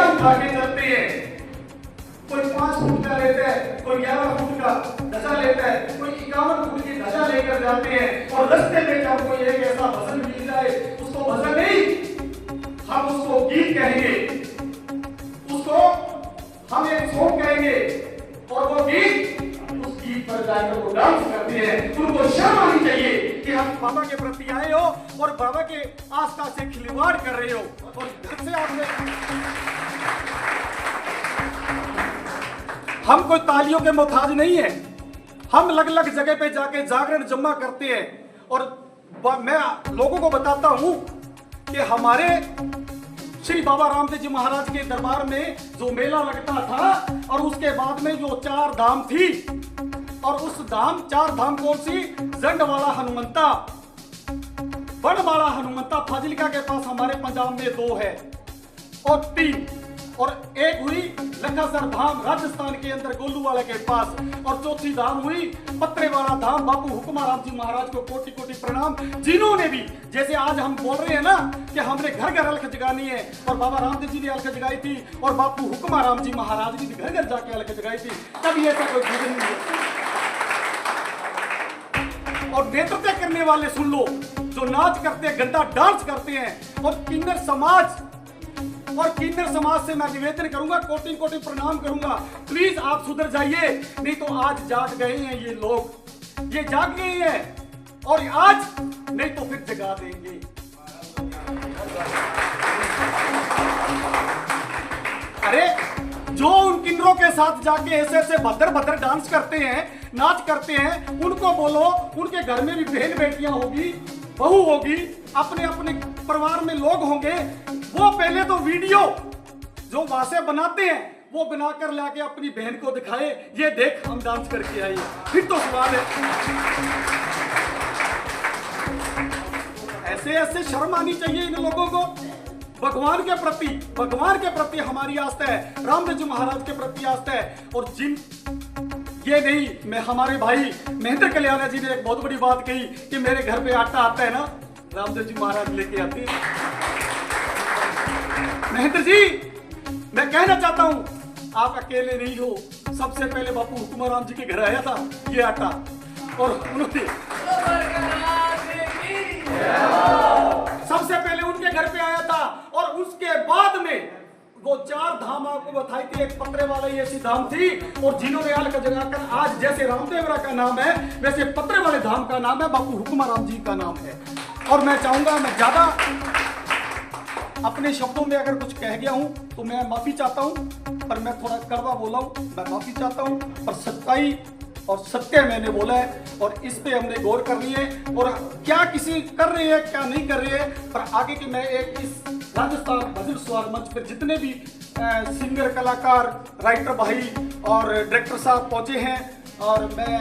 बोरियां उठा के चलते हैं। कोई 5 फुट का लेता है, कोई 11 फुट का ध्वजा लेता है, कोई 51 फुट की ध्वजा लेकर जाते हैं। और रास्ते में जब कोई एक ऐसा भजन मिल जाए, उसको भजन नहीं, हम उसको गीत कहेंगे, उसको हम एक सॉन्ग कहेंगे, और वो गीत उस गीत पर जाकर वो डांस करते हैं। उनको शर्म आनी चाहिए कि हम बाबा के प्रति आए हो और बाबा के आस्था से खिलवाड़ कर रहे हो। और घर से आपने हम कोई तालियों के मोहताज नहीं है। हम अलग अलग जगह पे जाके जागरण जमा करते हैं और मैं लोगों को बताता हूं कि हमारे श्री बाबा रामदेव जी महाराज के दरबार में जो मेला लगता था और उसके बाद में जो 4 धाम थी, और उस धाम 4 धाम कौन सी? जंडवाला हनुमंता, बनवाला हनुमंता फाजिलका के पास हमारे पंजाब में 2 है, और 3, और एक हुई लखासर धाम राजस्थान के अंदर गोलूवाला के पास, और चौथी धाम हुई पत्रेवाला धाम। बापू हुक्माराम जी महाराज को कोटि कोटि प्रणाम, जिन्होंने भी, जैसे आज हम बोल रहे हैं ना कि हमने घर घर अलख जगानी है, और बाबा रामदेव जी ने अलख जगाई थी और बापू हुक्माराम जी महाराज ने भी घर घर जाके अलख जगाई थी। तभी ऐसा कोई भजन नहीं है। और नेतृत्व करने वाले सुन लो, जो नाच करते हैं, घंटा डांस करते हैं, और किन्नर समाज से मैं निवेदन करूंगा, कोटि कोटि प्रणाम करूंगा, प्लीज आप सुधर जाइए, नहीं तो आज जाग गए हैं ये लोग, ये जाग गए हैं, और आज नहीं तो फिर जगा देंगे। अरे जो उन किन्नरों के साथ जाके ऐसे ऐसे भद्र भद्र डांस करते हैं, नाच करते हैं, उनको बोलो, उनके घर में भी बहन बेटियां होगी, बहू होगी, अपने अपने परिवार में लोग होंगे, वो पहले तो वीडियो जो वहां से बनाते हैं वो बनाकर लाके अपनी बहन को दिखाए, ये देख हम डांस करके आए, फिर तो सवाल है। ऐसे ऐसे शर्म आनी चाहिए इन लोगों को। भगवान के प्रति हमारी आस्था है, रामदेव जी महाराज के प्रति आस्था है। और जिन ये नहीं, मैं हमारे भाई महेंद्र कल्याणा जी ने एक बहुत बड़ी बात कही कि मेरे घर पे आटा आता है ना, रामदेव जी महाराज लेके आते हैं। महेंद्र जी, मैं कहना चाहता हूं, आप अकेले नहीं हो। सबसे पहले बापू हुक्माराम जी के घर आया था ये आटा, और उन्होंने सबसे पहले उनके घर पे आया था, और उसके बाद में वो 4 धाम आपको बताई थी। एक पत्रेवाला ही ऐसी धाम थी, और जिन्होंने अलग जगाकर आज जैसे रामदेवरा का नाम है, वैसे पत्रेवाले धाम का नाम है, बापू हुक्माराम जी का नाम है। और मैं चाहूंगा, मैं ज्यादा अपने शब्दों में अगर कुछ कह गया हूं तो मैं माफी चाहता हूं, पर मैं थोड़ा कड़वा बोला हूं, मैं माफी चाहता हूं। पर सच्चाई और सत्य मैंने बोला है, और इस पे हमने गौर करनी है, और क्या किसी कर रही है क्या नहीं कर रही है, पर आगे की मैं एक इस राजस्थान भजन स्वार मंच पर जितने भी सिंगर, कलाकार, राइटर भाई और डायरेक्टर साहब पहुंचे हैं, और मैं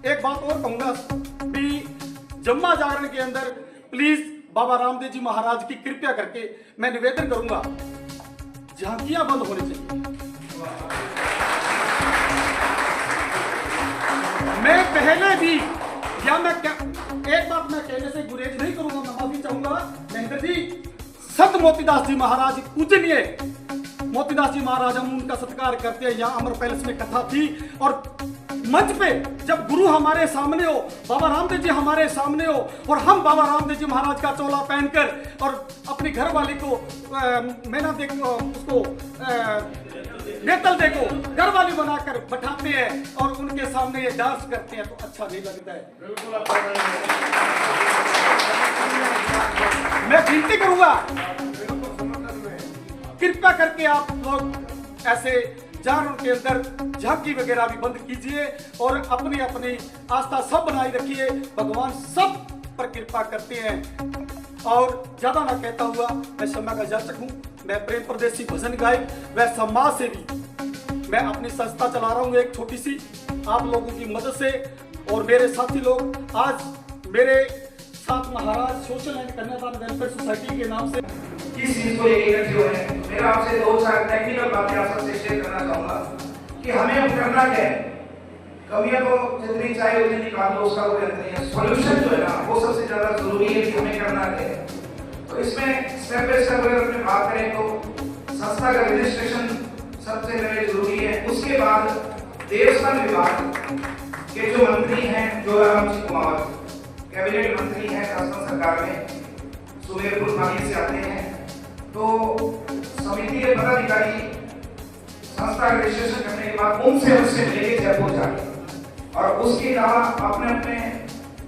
एक बात और कहूंगा भी, जम्मा जागरण के अंदर प्लीज बाबा रामदेव जी महाराज की कृपया करके मैं निवेदन करूंगा, झांकियां बंद होनी चाहिए। मैं पहले भी, या मैं एक बात मैं कहने से गुरेज नहीं करूंगा, मैं माफी चाहूंगा। महेंद्र जी, संत मोतीदास जी महाराज पूजनीय मोतीदास जी महाराज, हम उनका सत्कार करते हैं। यहाँ अमर पैलेस में कथा थी, और मंच पे जब गुरु हमारे सामने हो, बाबा रामदेव जी हमारे सामने हो, और हम बाबा रामदेव जी महाराज का चोला पहनकर और अपनी घरवाली को मैना देखो, उसको नेतल देखो, घरवाली बनाकर बैठाते हैं, और उनके सामने ये डांस करते हैं, तो अच्छा नहीं लगता है। मैं विनती करूंगा, कृपया करके आप लोग ऐसे जागरण के अंदर झांकी वगैरह भी बंद कीजिए, और अपनी अपनी आस्था सब बनाए रखिए। भगवान सब पर कृपा करते हैं। और ज्यादा ना कहता हुआ मैं समय का जाचक हूं, मैं प्रेम परदेसी भजन गायक व समाज सेवी। मैं अपनी संस्था चला रहा हूं एक छोटी सी, आप लोगों की मदद से, और मेरे साथी लोग आज मेरे साथ महाराज सोशल एंड कन्यादान वेलफेयर सोसाइटी के नाम से किस चीज को लेकर इकट्ठे हुए हैं। मेरा आपसे 2-4 टेक्निकल बातें आप सबसे शेयर करना चाहूंगा कि हमें अब करना क्या है। कमियां तो जितनी चाहे उतनी निकाल लो, उसका कोई अंत नहीं है। सॉल्यूशन जो है ना, वो सबसे ज्यादा जरूरी है कि हमें करना क्या है। तो इसमें स्टेप बाय स्टेप अगर अपने बात करें तो संस्था का रजिस्ट्रेशन सबसे पहले जरूरी है। उसके बाद देवस्थान विभाग के जो मंत्री हैं, जोराम जी कुमावत कैबिनेट मंत्री हैं राजस्थान सरकार में, सुमेरपुर मानी से आते हैं, तो समिति के पदाधिकारी संस्था रजिस्ट्रेशन करने के बाद उनसे मिलेंगे जयपुर जाके, और उसके अलावा अपने अपने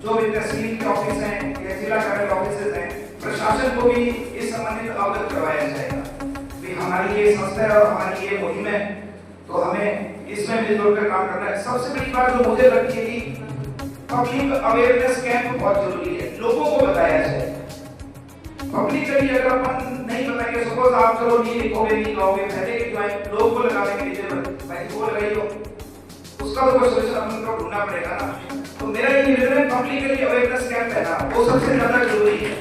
जो भी तहसील के ऑफिस हैं या जिला कार्यालय ऑफिस हैं, प्रशासन को भी इस संबंधित अवगत करवाया जाएगा कि हमारी ये संस्था है और हमारी ये मुहिम है, तो हमें इसमें मिलजुल कर काम करना है। सबसे बड़ी बात जो मुझे लगती है कि पब्लिक अवेयरनेस कैंप बहुत जरूरी है, लोगों को बताया जाए। पब्लिकली अगर अपन नहीं बताएंगे, सपोज आप चलो नहीं लिखोगे, नहीं कहोगे, पहले के जो लोग को लगा देंगे नीचे पर, भाई वो लगाइयो, उसका तो कोई सोल्यूशन अपन को ढूंढना पड़ेगा ना। तो मेरा ये निवेदन है, पब्लिकली अवेयरनेस कैंप है ना, वो सबसे ज्यादा जरूरी है।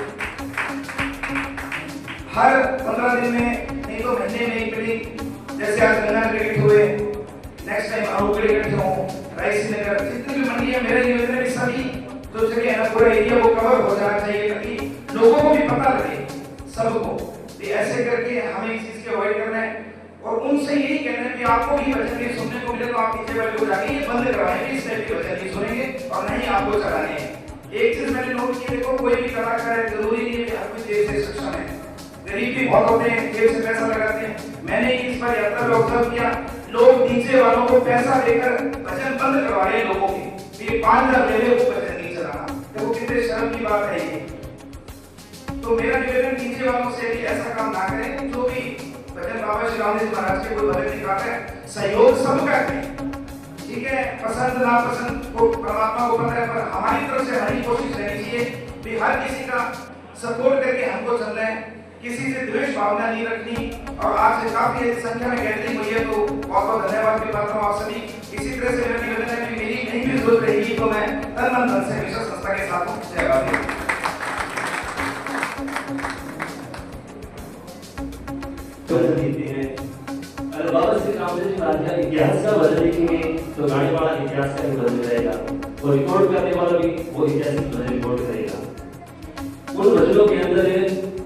हर 15 दिन में नहीं तो महीने में एक मीटिंग, जैसे आज गंगा क्रिकेट हुए, नेक्स्ट टाइम आऊ क्रिकेट हो, रायसी नगर, जितनी भी मंडी है, मेरा निवेदन है सभी जो जगह है ना, पूरा एरिया वो कवर हो जाना चाहिए ताकि लोगों को भी पता लगे सबको। तो ऐसे करके हमें इस चीज के अवॉइड करना है, और उनसे यही कहना है कि आपको भी वचन नहीं सुनने को मिले तो आप पीछे वाले को जाके ये बंद करवाएंगे, इस टाइप के वचन नहीं सुनेंगे और नहीं आपको चलाने हैं। एक चीज मैंने नोट की, देखो कोई भी कलाकार है, जरूरी नहीं है कि हर कोई जेब से सक्षम है, गरीब भी बहुत होते हैं, जेब से पैसा लगाते हैं। मैंने इस बार यात्रा में ऑब्जर्व किया, लोग नीचे वालों को पैसा देकर भजन बंद करवा रहे हैं लोगों की, ये 5000 ले ले वो भजन नहीं चलाना, देखो कितने शर्म की बात है ये। तो मेरा निवेदन नीचे वालों से भी ऐसा काम ना करें, जो भी भजन बाबा श्री रामदेव महाराज के कोई भजन निकाल है, सहयोग सबका करें, ठीक है। पसंद ना पसंद को परमात्मा को पता है, पर हमारी तरफ से हमारी कोशिश रहनी चाहिए कि हर किसी का सपोर्ट करके हमको चलना है, किसी से द्वेष भावना नहीं रखनी। और आज से काफी संख्या में गैदरिंग हुई है, तो बहुत बहुत धन्यवाद भी पाता हूँ आप सभी। इसी तरह से मेरा निवेदन है कि मेरी कहीं भी जरूरत रहेगी तो मैं तन मन धन से हमेशा संस्था के साथ हूँ। जय बाबा। अगर बाबा श्री रामदेव जी महाराज का इतिहास का भजन लिखेंगे तो गाने वाला इतिहास का भी भजन रहेगा, और रिकॉर्ड करने वाला भी वो ऐतिहासिक भजन रिकॉर्ड करेगा। उन भजनों के अंदर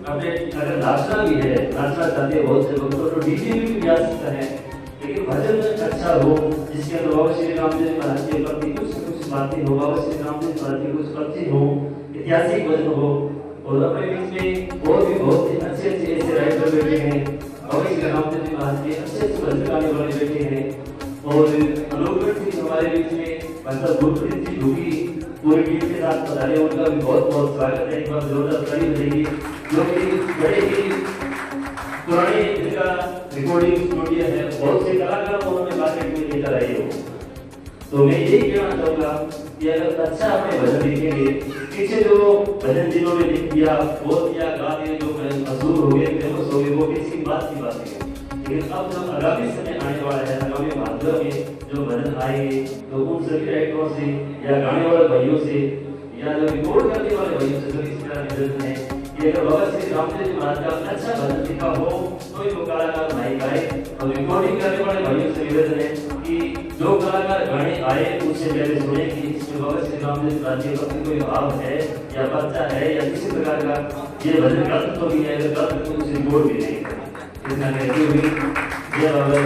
अपने अगर नाचना भी है, नाचना चाहते हैं बहुत से लोग, तो डीजे भी जा सकता है, लेकिन भजन अच्छा हो जिसके अंदर बाबा श्री रामदेव जी महाराज के प्रति कुछ बातें हो, बाबा श्री रामदेव जी महाराज की कुछ बातें हो, ऐतिहासिक भजन हो। और अपने बीच में और भी बहुत ही अच्छे ऐसे राइटर बैठे हैं, बाबा श्री रामदेव जी महाराज के अच्छे भजन गाने वाले बैठे हैं। और अलोकगढ़ जी हमारे बीच में मतलब गुरप्रीत जी ढूंढी पूरी टीम के साथ पधारे, उनका भी बहुत बहुत स्वागत है। एक बार जोरदार ताली बजेगी, जो कि बड़े ही पुराने जिनका रिकॉर्डिंग स्टूडियो है, बहुत से कलाकार उन्होंने मार्केट में लेकर आए हो। तो मैं यही कहना चाहूँगा कि अगर अच्छा अपने भजन लिखेंगे, पीछे जो भजन जिन्होंने लिख दिया, बोल दिया, गा दिए, जो मशहूर हो गए, फेमस हो गए, वो किसी बात की बात है। लेकिन अब जो आगामी समय आने वाला है, आगामी भाद्र में जो भजन आएंगे, तो उन सभी राइटरों से या गाने वाले भाइयों से या जो रिकॉर्ड करने वाले भाइयों से जो इस तरह निवेदन है कि अगर बाबा श्री रामदेव जी महाराज का अच्छा भजन लिखा हो तो ही वो कलाकार भाई गाए। और रिकॉर्डिंग करने वाले भाइयों से निवेदन है कि जो कलाकार गाने आए उससे पहले सुने कि इसमें बाबा श्री रामदेव जी महाराज के प्रति कोई भाव है या बच्चा है या किसी प्रकार का ये भजन गलत तो नहीं है, अगर गलत तो उसे रिकॉर्ड भी नहीं है। इतना कहती हुई जय बाबा जी।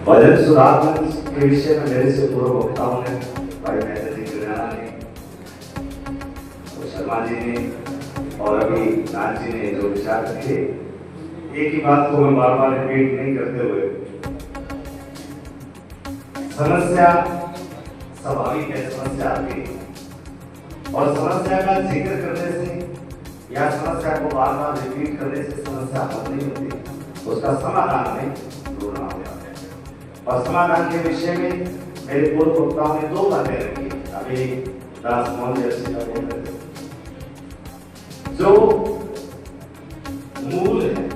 भजन सुधार के विषय में मेरे से पूर्व वक्ताओं ने, भाई महेंद्र जी गुजराना ने, शर्मा जी ने और अभी नाथ जी ने जो विचार रखे, एक ही बात को मैं बार बार रिपीट नहीं करते हुए, समस्या स्वाभाविक है, समस्या आती है और समस्या का जिक्र करने से या समस्या को बार बार रिपीट करने से समस्या हल नहीं होती, उसका समाधान में ढूंढना होगा। और समाधान के विषय में मेरे पूर्व वक्ताओं ने दो बातें रखी। अभी दास मोहन जैसी का बोल रहे थे, जो मूल है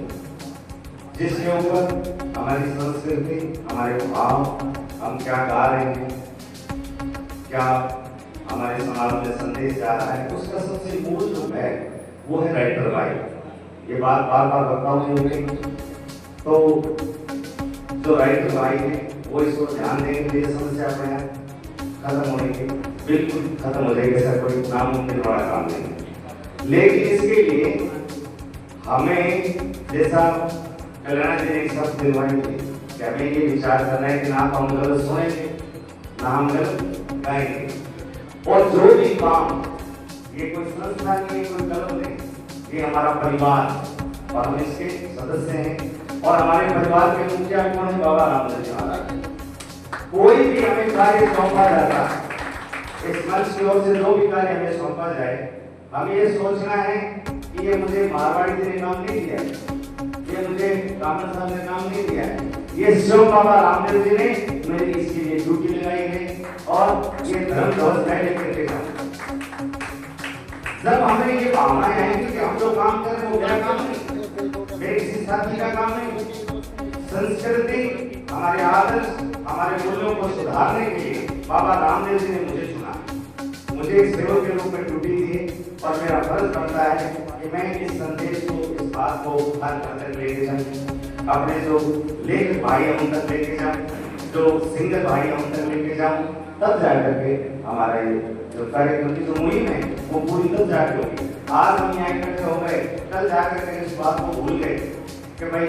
जिसके ऊपर हमारी संस्कृति, हमारे भाव, हम क्या गा रहे हैं, क्या हमारे समाज में संदेश जा रहा है, उसका सबसे मूल जो है वो है राइटर भाई। ये बात बार बार वक्ताओं ने बोली, तो जो राइटर भाई है वो इसको ध्यान देंगे, ये समस्या अपने खत्म होने की बिल्कुल खत्म हो जाएगी, ऐसा कोई नामुमकिन वाला काम नहीं है। लेकिन इसके लिए हमें जैसा कल्याण जी ने एक शब्द दिलवाई थी कि हमें ये विचार करना है कि ना तो हम गलत सुनेंगे ना हम गलत गाएंगे। और जो भी काम, ये कोई संस्था नहीं है, कोई कलम नहीं, ये हमारा परिवार और हम इसके सदस्य हैं। और हमारे परिवार के मुखिया कौन है? बाबा रामदेव जी महाराज। कोई भी हमें कार्य सौंपा जाता है, इस मंच की ओर से जो भी कार्य हमें सौंपा जाए, हमें ये सोचना है कि ये मुझे मारवाड़ी जी ने काम नहीं दिया है, ये मुझे कामन साहब ने काम नहीं दिया है, ये स्वयं बाबा रामदेव जी ने मेरी इसके लिए ड्यूटी लगाई है और ये धर्म ध्वज मैं लेकर के जाऊंगा। जब हमें ये भावनाएं आएंगी कि हम जो काम कर रहे हैं वो मेरा काम नहीं, मेरे किसी साथी का काम नहीं, संस्कृति, हमारे आदर्श, हमारे मूल्यों को सुधारने के लिए बाबा रामदेव जी ने मुझे चुना, मुझे एक सेवक के रूप में ड्यूटी दी और मेरा फर्ज बनता है कि मैं इस संदेश को, इस बात को हर घर तक लेके जाऊं, अपने जो लेखक भाई हम तक लेके जाऊं, जो सिंगर भाई हम तक लेके जाऊं, तब जाकर के हमारा ये जो कार्यक्रम की जो मुहिम है वो पूरी तब जाकर होगी। आज हम यहाँ इकट्ठे हो गए, कल जाकर के इस बात को भूल गए कि भाई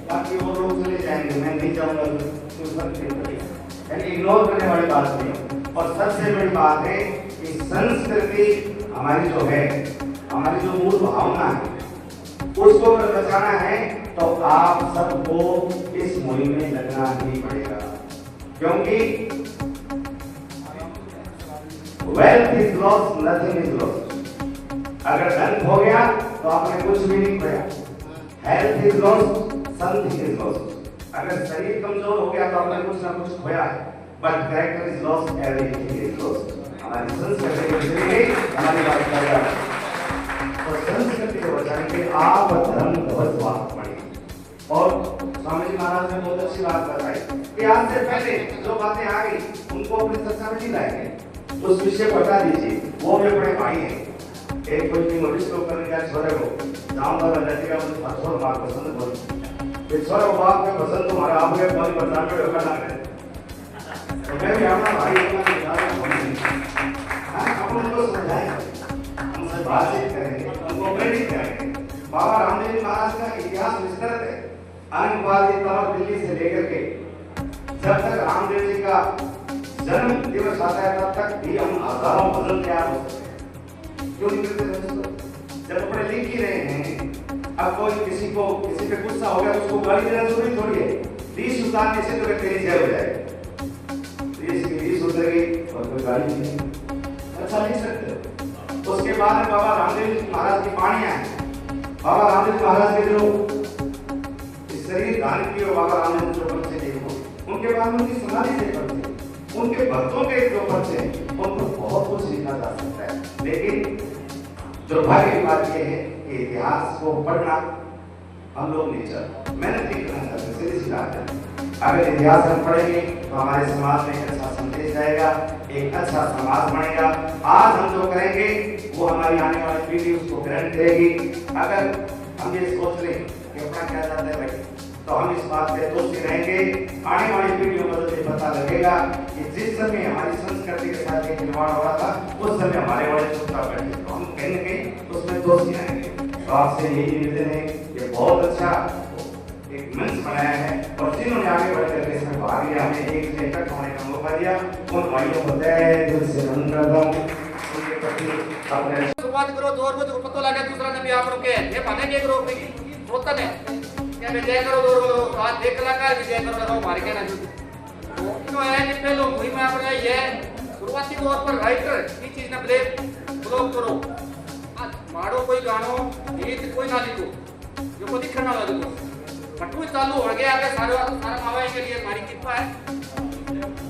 बाकी वो लोग चले जाएंगे, मैं नहीं जाऊंगा, तो फर्क नहीं पड़ेगा। यानी इग्नोर करने वाली बात नहीं। और सबसे बड़ी बात है कि संस्कृति हमारी जो है, हमारी जो मूल भावना है, उसको अगर बचाना है तो आप सबको इस मुहिम में लगना ही पड़ेगा। क्योंकि wealth is lost, nothing is lost. अगर धन हो गया तो आपने कुछ भी नहीं खोया। Health is lost, something is lost. अगर शरीर कमजोर हो गया तो आपने कुछ ना कुछ खोया है। But character is lost, everything is lost. हमारी संस्कृति के जरिए हमारी बात कर रहा है, और संस्कृति को बचाने के आप धर्म ध्वज बात पड़ी। और स्वामी जी महाराज ने बहुत अच्छी बात बताई कि आज से पहले जो बातें आ गई उनको अपनी चर्चा में नहीं लाएंगे, उस विषय को हटा दीजिए। वो मेरे बड़े भाई हैं, एक कोई भी नोटिस को करने का छोरे को जाऊंगा लड़के का मुझे छोड़ बात पसंद बोल ये छोरे को बात में पसंद तुम्हारा आप के कोई बर्दाश्त में रखा ना करे तो मैं भी अपना भाई हम उनको समझाएं, हमसे बातचीत करेंगे, उनको प्रेरित करेंगे। बाबा रामदेव जी महाराज का इतिहास विस्तृत है, अनवादी तौर दिल्ली से लेकर के जब तक रामदेव जी का जन्म दिवस आता है तब तक भी हम हजारों भजन तैयार हो सकते हैं। क्यों नहीं करते दोस्तों? जब पढ़े लिख ही रहे हैं, अब कोई किसी पे गुस्सा हो गया तो उसको गाली देना जरूरी थोड़ी है। 20 उतारने से तो तेरी जय हो जाएगी, 20 उतर गई और कोई गाली नहीं, अच्छा नहीं सकते। उसके बाद में बाबा रामदेव जी महाराज की वाणियां हैं। बाबा रामदेव जी महाराज के जो शरीर दान किए बाबा रामदेव जी जो पर्चे देखो, उनके बाद में उनकी समाधि से पर्चे, उनके भक्तों के जो पर्चे, उनको बहुत कुछ लिखा जा सकता है। लेकिन दुर्भाग्य की बात यह है कि इतिहास को पढ़ना हम लोग नहीं चाहते, मेहनत नहीं करना चाहते, सीधी सी बात है। अगर इतिहास हम पढ़ेंगे तो हमारे समाज में एक अच्छा संदेश जाएगा, एक अच्छा समाज बनेगा। आज हम जो करेंगे वो हमारी आने वाली पीढ़ी उसको ग्रहण करेगी। अगर हम ये सोच लें कि अपना क्या जाता है भाई, तो हम इस बात से दोषी रहेंगे। आने वाली पीढ़ियों को तो पता लगेगा कि जिस समय हमारी संस्कृति के साथ एक निर्माण हो रहा था उस समय हमारे बड़े चुपचाप बैठे, तो हम कहीं न कहीं उसमें दोषी रहेंगे। तो आपसे यही निवेदन है कि बहुत अच्छा एक मंच बनाया है और जिन्होंने आगे बढ़ करके इसमें भाग लिया, हमें एक से इकट्ठा होने का मौका दिया, उन भाइयों को तहे दिल से नमन करता हूँ। उनके प्रति अपने शुरुआत करो जोर में, तो पता लगा दूसरा ने भी आप लोग के ये माने के ग्रुप में होता है क्या विजय करो जोर आज देख कलाकार विजय करो लगाओ मार के ना तो इनो है कि पहले मुहिम में अपना ये शुरुआती तौर पर राइटर की चीज ना ब्रेक ब्लॉग करो, आज मारो कोई गानो गीत कोई ना लिखो जो को दिखना ना लिखो, बटू चालू हो गया आगे सारा मावाई के लिए हमारी कृपा है।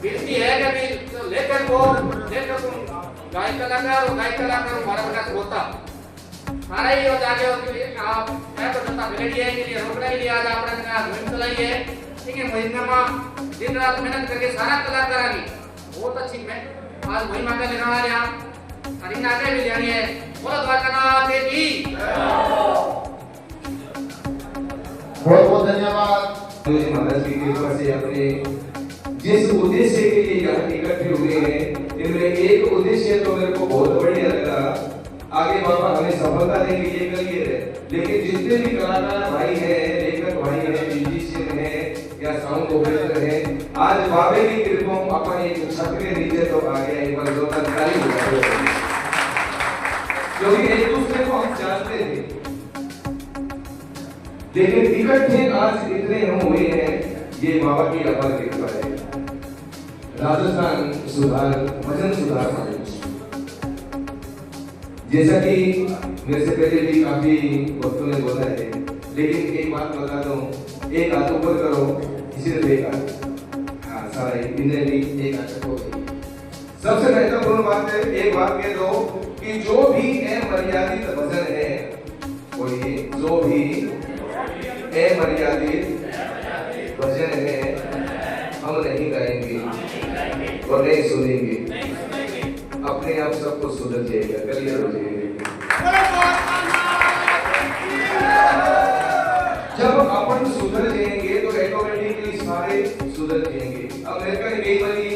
बेटी है कि अभी लेकर वो लेकर तुम गाय कलाकार और गाय कलाकार हमारा बड़ा श्रोता सारा ही हो जाके उसके लिए आप क्या तो जनता मिलेगी है के लिए रोकने के लिए आज आपने का मुहिम चलाई है। ठीक है, मुहिम में दिन रात मेहनत करके सारा कलाकार आनी बहुत अच्छी में आज मुहिम आगे लेना आ रहा और इन आगे भी लेनी है। बोलो द्वारकानाथ की बहुत बहुत धन्यवाद। मुझे महाराज की कृपा से अपने जिस उद्देश्य के लिए यहाँ इकट्ठे हुए हैं, इनमें एक उद्देश्य तो मेरे को बहुत बढ़िया लगा। आगे बाबा हमें सफलता देंगे ये करिए है। लेकिन जितने भी कलाकार भाई हैं, लेखक भाई हैं, म्यूजिशियन हैं या साउंड ऑपरेटर हैं, आज बाबे की कृपा अपन एक छत के नीचे तो आ गया, एक बार जोरदार ताली बजाओ। क्योंकि एक दूसरे को हम जानते थे, लेकिन इकट्ठे आज इतने हम हुए हैं, ये बाबा की अपार कृपा है। राजस्थान सुधार भजन सुधार मंच, जैसा कि मेरे से पहले भी काफी वक्तों ने बोला है, लेकिन एक बात बता दूं, एक हाथ ऊपर करो, किसी ने देखा, हाँ सारे इन्हें भी एक हाथ हो गई। सबसे महत्वपूर्ण बात है, एक बात कह दो कि जो भी अमर्यादित भजन है, वो ये जो भी अमर्यादित भजन है हम नहीं गाएंगे और नहीं सुनेंगे, अपने आप सबको सुधर जाएगा, क्लियर हो जाएगा। जब अपन सुधर जाएंगे तो ऑटोमेटिकली सारे सुधर जाएंगे। अब मेरे को कई बारी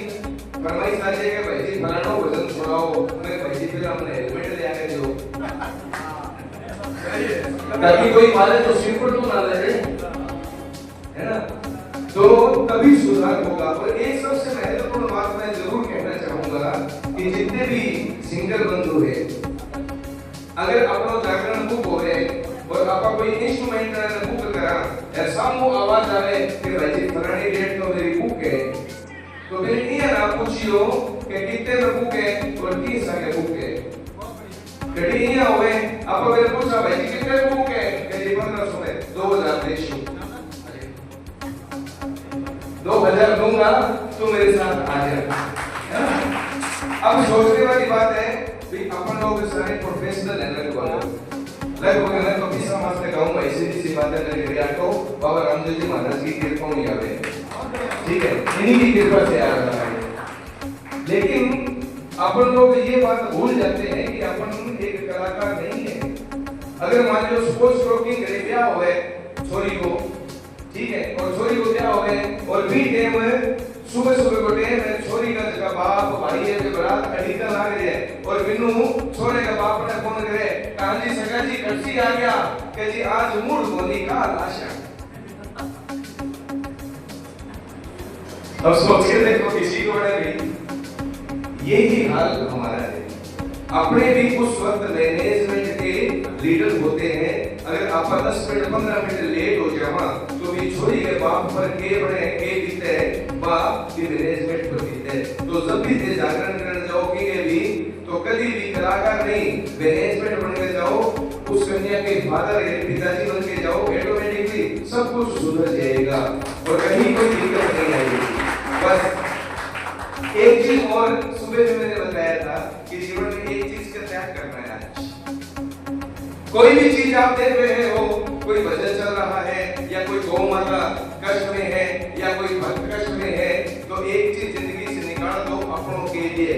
फरमाइश आ जाएगा, भाई जी फलाना भजन सुनाओ, मैं भाई जी फिर हमने हेलमेट ले आके दो, ताकि कोई मारे तो सिर पर तो ना लगे, है ना, तो तभी सुधार होगा। और एक सबसे महत्वपूर्ण बात मैं जरूर कहना चाहूंगा कि जितने भी सिंगर बंधु है, अगर अपनो जागरण बुक हो रहे और आपका कोई इंस्ट्रूमेंट बुक करा, ऐसा मु आवाज आवे कि भाई फलानी डेट तो मेरी बुक है, तो फिर ये ना पूछियो कि कितने में बुक है और किस संगे बुक है, कटी ये होवे आप अगर पूछा भाई कितने में बुक है, कि 1500 में 2000 देखो, 2000 दूंगा तो मेरे साथ आ जाए। अब सोचने वाली बात है कि अपन लोग सारे प्रोफेशनल हैं, लगभग मैं कभी समाज में कहूँगा ऐसी बातें करके गया तो बाबा रामदेव जी महाराज की कृपा हुई है, ठीक है, इन्हीं की कृपा से आ रहा है। लेकिन अपन लोग ये बात भूल जाते हैं कि अपन एक कलाकार नहीं है। अगर मान लो स्पोर्ट्स ब्रोकिंग करे क्या हुए छोरी को, ठीक है, और छोरी को क्या हुए और भी टाइम सुबह सुबह को टाइम है, छोरी का जगह बाप भाई है के बरात अड़ीता लाग रहे और बिनु छोरे का बाप ने फोन करे, कांजी सगा जी कटसी आ गया कि जी आज मूड होने का आशा। अब सोच के देखो किसी को बड़ा भी यही हाल हमारा है। अपने भी उस वक्त मैनेजमेंट के लीडर होते हैं, अगर आप 10 मिनट 15 मिनट लेट हो जावा तो भी छोरी के बाप पर के बड़े के बीते बाप की मैनेजमेंट पर बीते। तो जब भी ते जागरण करने जाओगे भी तो कभी भी कलाकार नहीं मैनेजमेंट बन के जाओ, उस कन्या के फादर या पिताजी बन के जाओ, ऑटोमेटिकली सब कुछ सुधर जाएगा और कहीं कोई दिक्कत नहीं आएगी। बस एक चीज और सुबह में मैंने बताया था कि जीवन में एक चीज का त्याग करना है। कोई भी चीज आप देख रहे हो, कोई भजन चल रहा है या कोई गौ माता कष्ट में है या कोई भक्त कष्ट में है, तो एक चीज जिंदगी से निकाल दो अपनों के लिए,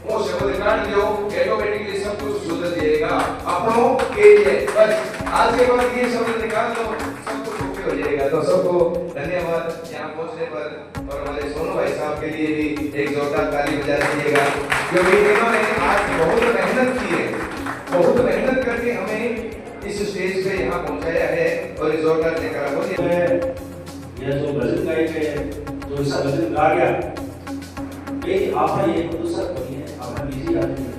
वो शब्द काट दो, ऑटोमेटिकली सब कुछ सुधर जाएगा अपनों के लिए। बस आज के बाद ये शब्द निकाल दो, सब कुछ ओके हो जाएगा। तो सबको धन्यवाद यहाँ पहुंचने पर, और हमारे सोनू भाई साहब के लिए भी एक जोरदार ताली बजा दीजिएगा, क्योंकि इन्होंने आज बहुत मेहनत की है, बहुत मेहनत करके हमें इस स्टेज पे यहाँ पहुंचाया है और जोरदार जयकारा हो जाए। ये जो भजन गाए थे, जो इस भजन गा गया, ये आपा ये दूसरा कोई है, आपा बिजी आदमी है,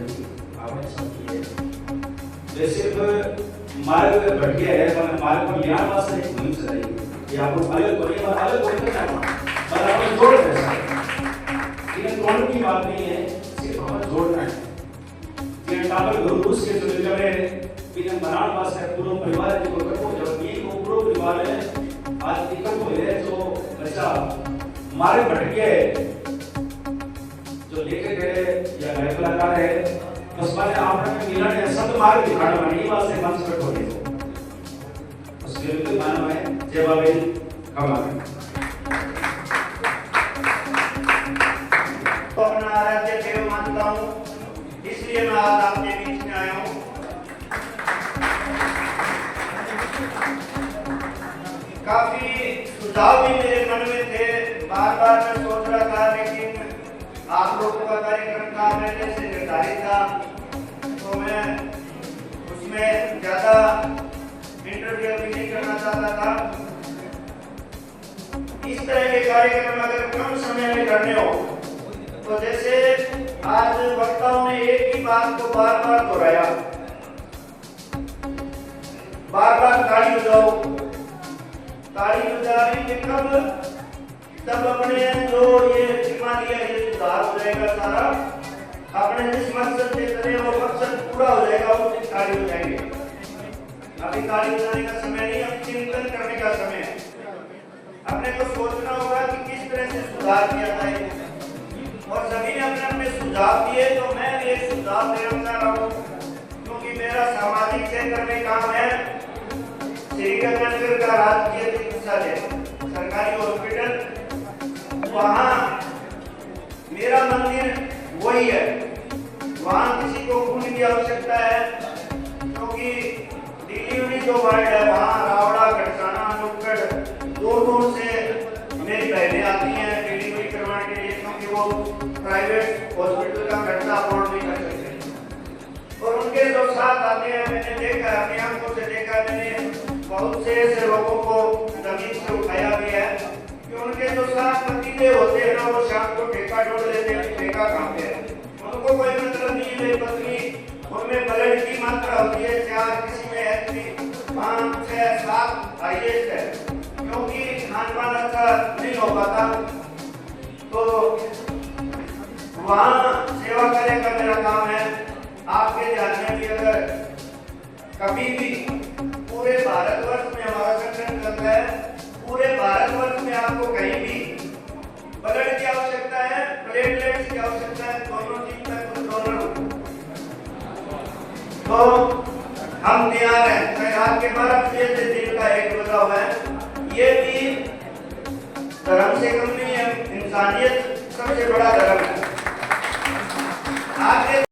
आपा सब है। ये सिर्फ मार्ग पे बढ़ गया है, पर मार्ग पर ज्ञान वास्ते एक मुहिम चलाई है। ये आपको अलग कोई करना, पर आप जोड़ रहे हैं। ये तोड़ने की बात नहीं है, सिर्फ हमें जोड़ना है। ये टावर गुरु के जो निकले बिना बनान वास्ते पूरा परिवार को करो, जब ये को पूरा परिवार है आज इकट्ठे हुए तो बच्चा मार्ग भटक गए, जो लेके गए या नए कलाकार है, बस मैंने आपने मिला ने सब मार्ग दिखाना नहीं वास्ते मन से बैठो नहीं बस बिल्कुल मानो है। जय बाबा कमाल तो अपना आराध्य देव मानता हूँ, इसलिए मैं आज आपके बीच में आया हूँ। काफी सुझाव भी मेरे मन में थे, बार बार मैं सोच रहा था, लेकिन आप लोगों का कार्यक्रम काम रहने से निर्धारित था, तो मैं कार्यक्रम अगर कम समय में करने हो तो जैसे आज वक्ताओं ने एक ही बात को बार बार दोहराया, बार बार ताली बजाओ, ताली बजाने के कब तब अपने जो ये जिम्मा दिया ये सुधार हो जाएगा सारा, अपने जिस मकसद से करें वो मकसद पूरा हो जाएगा, उस दिन ताली बजाएंगे। अभी ताली बजाने का समय नहीं, अब चिंतन करने का समय है। अपने को सोचना होगा कि किस तरह से सुधार किया जाए, और सभी ने अपने अपने सुझाव दिए, तो मैं भी एक सुझाव देना चाह रहा हूँ, क्योंकि मेरा सामाजिक क्षेत्र में काम है। श्री गंगानगर का राजकीय चिकित्सालय सरकारी हॉस्पिटल, वहाँ मेरा मंदिर वही है, वहाँ किसी को खून की आवश्यकता है, क्योंकि डिलीवरी जो वार्ड है वहाँ रावड़ा, घटसाना, नुक्कड़ दूर से मेरी बहनें आती हैं डिलीवरी करवाने के लिए, क्योंकि वो प्राइवेट हॉस्पिटल का खर्चा अफोर्ड नहीं कर सकते। और उनके जो साथ आते हैं, मैंने देखा, अपनी आंखों से देखा, मैंने बहुत से ऐसे लोगों को जमीन से उठाया भी है कि उनके जो साथ पतीले होते हैं ना, वो शाम को ठेका ढूंढ लेते हैं, ठेका खाते हैं, उनको कोई मतलब नहीं है। मेरी पत्नी, उनमें ब्लड की मात्रा होती है 4, किसी में HP 5, 6, 7 हाईएस्ट है, क्योंकि खान-पान अच्छा नहीं हो पाता। तो वहाँ सेवा करने का मेरा काम है। आपके ध्यान में भी अगर कभी भी पूरे भारतवर्ष में हमारा संगठन चलता है, पूरे भारतवर्ष में आपको कहीं भी ब्लड की आवश्यकता है, प्लेटलेट्स की आवश्यकता है, दोनों चीज तक डोनर हो, तो हम तैयार हैं। रात के 12 बजे से दिन का 1 बजा हुआ है, ये भी धर्म से कम नहीं है, इंसानियत सबसे बड़ा धर्म है।